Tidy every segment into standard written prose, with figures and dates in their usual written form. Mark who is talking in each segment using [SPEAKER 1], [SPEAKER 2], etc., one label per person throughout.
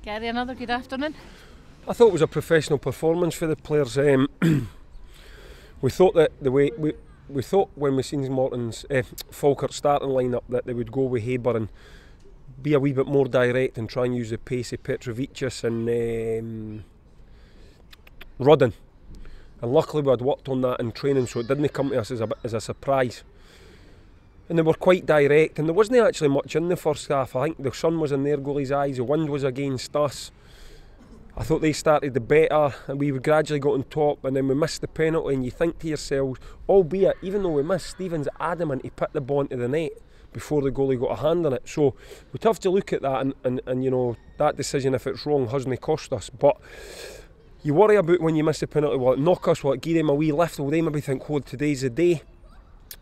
[SPEAKER 1] Gary, another good afternoon.
[SPEAKER 2] I thought it was a professional performance for the players. We thought that the way we thought when we seen Morton's Falkirk starting lineup that they would go with Haber and be a wee bit more direct and try and use the pace of Petrovicius and Rudden. And luckily we had worked on that in training, so it didn't come to us as a surprise. And they were quite direct, and there wasn't actually much in the first half. I think the sun was in their goalie's eyes, the wind was against us. I thought they started the better, and we gradually got on top, and then we missed the penalty, and you think to yourselves, albeit, even though we missed, Stephen's adamant he put the ball into the net before the goalie got a hand on it. So we'd have to look at that, and you know, that decision, if it's wrong, hasn't cost us. But you worry about when you miss the penalty, will it knock us, will it give them a wee lift, will they maybe think, oh, today's the day?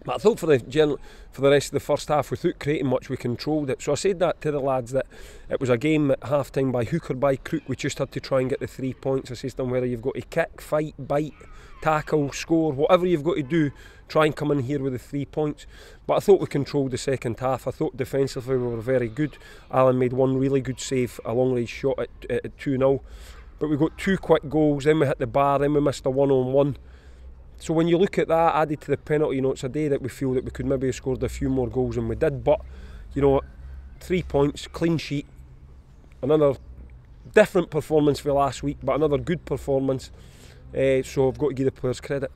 [SPEAKER 2] But I thought for the rest of the first half, without creating much, we controlled it. So I said that to the lads, that it was a game at half time by hook or by crook. We just had to try and get the 3 points. I said to them, whether you've got to kick, fight, bite, tackle, score, whatever you've got to do, try and come in here with the 3 points. But I thought we controlled the second half. I thought defensively we were very good. Alan made one really good save, a long range shot at 2-0. But we got 2 quick goals, then we hit the bar, then we missed a 1-on-1. So when you look at that, added to the penalty, you know, it's a day that we feel that we could maybe have scored a few more goals than we did. But, you know, 3 points, clean sheet, another different performance for last week, but another good performance. So I've got to give the players credit.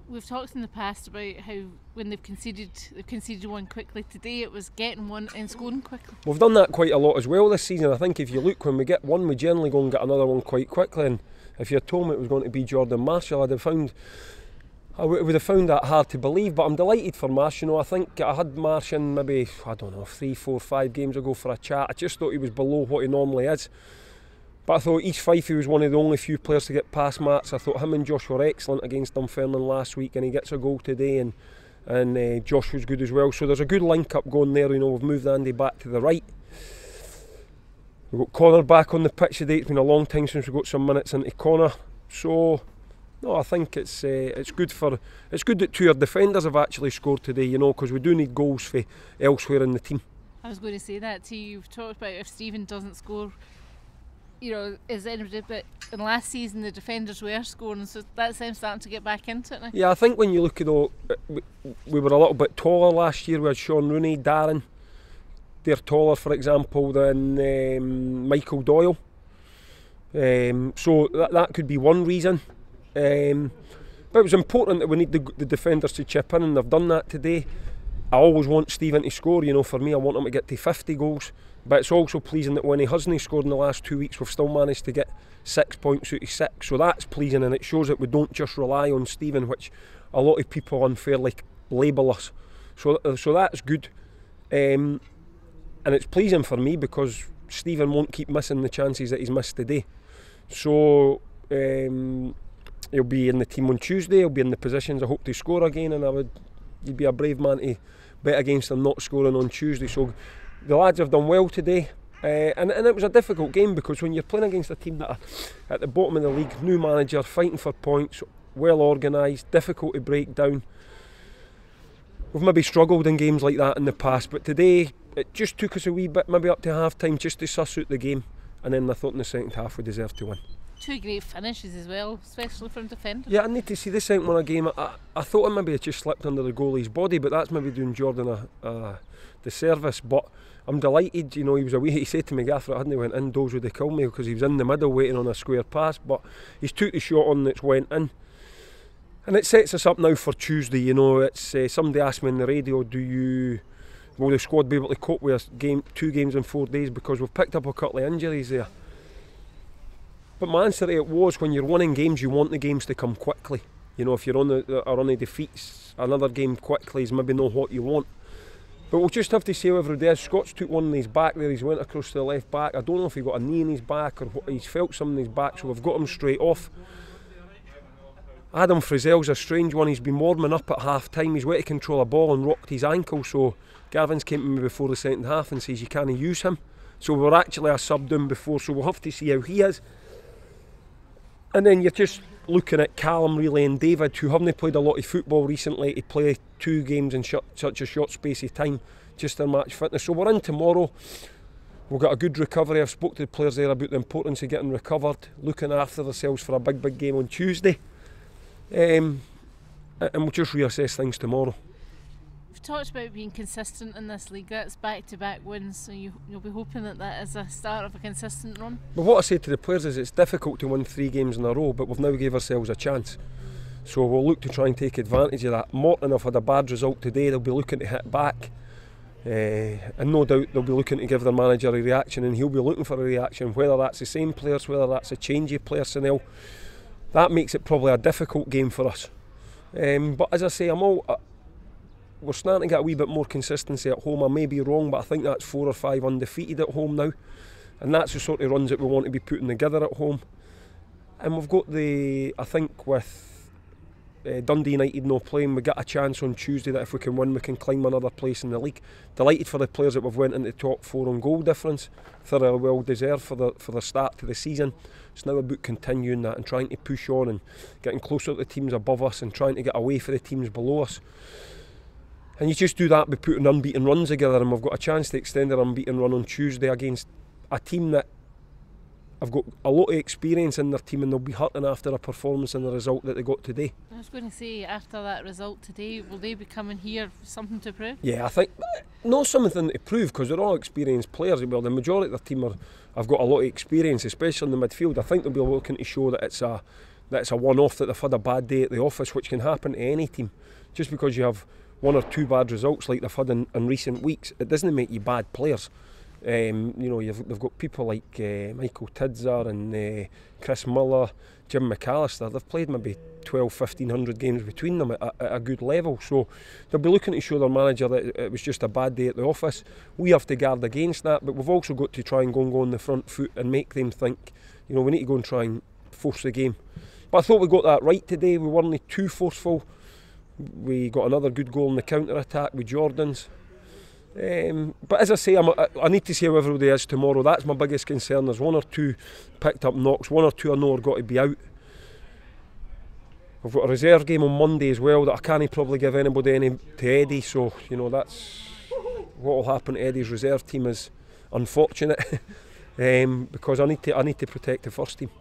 [SPEAKER 1] We've talked in the past about how when they've conceded one quickly. Today it was getting one and scoring quickly.
[SPEAKER 2] We've done that quite a lot as well this season. I think if you look, when we get one, we generally go and get another one quite quickly. And if you had told me it was going to be Jordan Marshall, I would have found that hard to believe. But I'm delighted for Marsh. You know, I think I had Marsh in maybe, I don't know, 3, 4, 5 games ago for a chat. I just thought he was below what he normally is. But I thought East Fifey was one of the only few players to get past Marks. I thought him and Josh were excellent against Dunfermline last week, and he gets a goal today, and Josh was good as well. So there's a good link up going there. You know, we've moved Andy back to the right. We've got Connor back on the pitch today. It's been a long time since we got some minutes into Connor. So no, I think it's good that 2 of our defenders have actually scored today. You know, because we do need goals for elsewhere in the team.
[SPEAKER 1] I was going to say that to you. You've talked about if Stephen doesn't score, you know, is anybody, but in last season the defenders were scoring, so that's them starting to get back into it now. Yeah,
[SPEAKER 2] I think when you look at we were a little bit taller last year. We had Sean Rooney, Darren. They're taller, for example, than Michael Doyle. So that could be one reason. But it was important that we need the defenders to chip in, and they've done that today. I always want Stephen to score. You know, for me, I want him to get to 50 goals. But it's also pleasing that when he hasn't scored in the last 2 weeks, we've still managed to get 6 points out of 6. So that's pleasing, and it shows that we don't just rely on Stephen, which a lot of people unfairly label us. So that's good. And it's pleasing for me because Stephen won't keep missing the chances that he's missed today. So he'll be in the team on Tuesday, he'll be in the positions I hope to score again, and he'd be a brave man to bet against him not scoring on Tuesday. So the lads have done well today, and it was a difficult game because when you're playing against a team that are at the bottom of the league, new manager, fighting for points, well organised, difficult to break down. We've maybe struggled in games like that in the past, but today it just took us a wee bit, maybe up to half time, just to suss out the game, and then I thought in the second half we deserved to win.
[SPEAKER 1] 2 great finishes as well, especially from defenders.
[SPEAKER 2] Yeah, I need to see the second one again. I thought it maybe had just slipped under the goalie's body, but that's maybe doing Jordan the service. But I'm delighted, you know, he was away. He said to me, Gaffer, I hadn't went in, those would have killed me, because he was in the middle waiting on a square pass, but he's took the shot on that's went in. And it sets us up now for Tuesday. You know, it's somebody asked me on the radio, will the squad be able to cope with 2 games in 4 days, because we've picked up a couple of injuries there. But my answer to it was, when you're winning games, you want the games to come quickly. You know, if you're on the defeats, another game quickly is maybe not what you want. But we'll just have to see how everybody is. Scott's took one in his back there, he's went across to the left back. I don't know if he got a knee in his back or what, he's felt something in his back, so we've got him straight off. Adam Frizzell's a strange one. He's been warming up at half time. He's went to control a ball and rocked his ankle, so Gavin's came to me before the second half and says you can't use him. So we're actually a sub down before, so we'll have to see how he is. And then you're just looking at Callum really and David, who haven't played a lot of football recently, to play 2 games in such a short space of time, just their match fitness. So we're in tomorrow. we've got a good recovery. I've spoke to the players there about the importance of getting recovered, looking after themselves for a big game on Tuesday, and we'll just reassess things tomorrow.
[SPEAKER 1] You've talked about being consistent in this league. That's back-to-back wins, so you'll be hoping that is a start of a consistent run.
[SPEAKER 2] But what I say to the players is it's difficult to win 3 games in a row, but we've now gave ourselves a chance. So we'll look to try and take advantage of that. Morton have had a bad result today. They'll be looking to hit back. And no doubt they'll be looking to give their manager a reaction, and he'll be looking for a reaction, whether that's the same players, whether that's a change of personnel. That makes it probably a difficult game for us. But as I say, we're starting to get a wee bit more consistency at home. I may be wrong, but I think that's 4 or 5 undefeated at home now, and that's the sort of runs that we want to be putting together at home. And we've got I think with Dundee United no playing, we get a chance on Tuesday that if we can win, we can climb another place in the league. Delighted for the players that we've went into the top 4 on goal difference. Thoroughly well deserved for the start to the season. It's now about continuing that and trying to push on and getting closer to the teams above us and trying to get away from the teams below us. And you just do that by putting unbeaten runs together, and we've got a chance to extend our unbeaten run on Tuesday against a team that have got a lot of experience in their team, and they'll be hurting after a performance and the result that they got today.
[SPEAKER 1] I was going to say, after that result today, will they be coming here with something to prove?
[SPEAKER 2] Yeah, I think not something to prove, because they're all experienced players. Well, the majority of their team have got a lot of experience, especially in the midfield. I think they'll be looking to show that it's a one-off, that they've had a bad day at the office, which can happen to any team. Just because you have 1 or 2 bad results like they've had in recent weeks, it doesn't make you bad players. They've got people like Michael Tidser and Chris Muller, Jim McAllister. They've played maybe 1,200-1,500 games between them at a good level, so they'll be looking to show their manager that it was just a bad day at the office. We have to guard against that, but we've also got to try and go on the front foot and make them think, we need to go and try and force the game. But I thought we got that right today. We weren't too forceful. We got another good goal in the counter-attack with Jordan's. But as I say, I need to see how everybody is tomorrow. That's my biggest concern. There's 1 or 2 picked up knocks, 1 or 2 I know are got to be out. We've got a reserve game on Monday as well that I can't probably give anybody any to Eddie, so that's what will happen to Eddie's reserve team is unfortunate. Because I need to protect the first team.